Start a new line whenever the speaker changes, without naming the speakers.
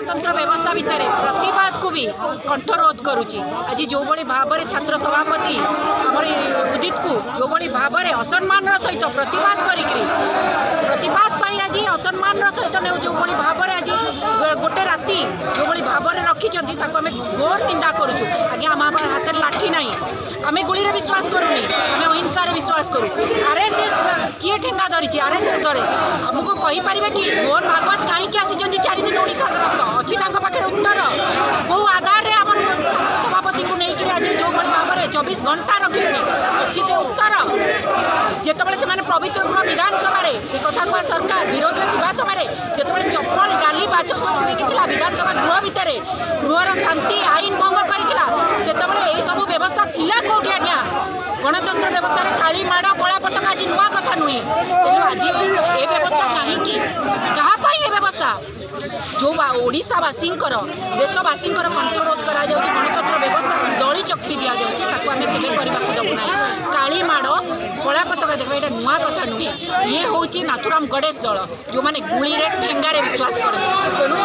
गणतंत्र व्यवस्था भितर प्रतिवाद को भी कंठरोध करुच्ची। आज जो भाव में छात्र सभापति आम उदित को जो भाव में असम्मान सहित प्रतिवाद प्रतिवाद आज असम्मान सहित ने जो भाव में आज गोटे राति जो भाव में रखी आम घोर निंदा करुचु। आज्ञा आम हाथ में लाठी ना आम गुली विश्वास करूनी आम अहिंसा विश्वास करूँ। आरएसएस किए ठेंगा धरी आरएसएस धरे आमको कहींपर कि मोहन भागवत कहीं आसी 4 दिन ओडिशा अच्छी पाखे उत्तर कौ आधार में आम सभापति को लेकिन आज जो भाव में 24 घंटा रखिले अच्छी से उत्तर जिते से पवित्र गृह विधानसभा एक कथा कह सरकार विरोध में समय जिते चप्पल गाली बाचस्पति देखी विधानसभा गृह भितर गृहर शांति आईन भंग करता से सब व्यवस्था थिला कौटी आज्ञा गणतंत्र व्यवस्था काली माड़ कला पताका आज नुआ कथा नुहे तेणु आज ये व्यवस्था कहीं क्या व्यवस्था जो ओडिशावासी देशवासी कंठरोध करा गणतंत्र व्यवस्था को दली चकटी दि जाऊँ आम के देवु ना काली माड़ कला पताका देखा यहाँ नुआ कथा नुहे ये हूँ नाथुराम गणेश दल जो मैंने गुली ठेंगारे विश्वास करते तेणु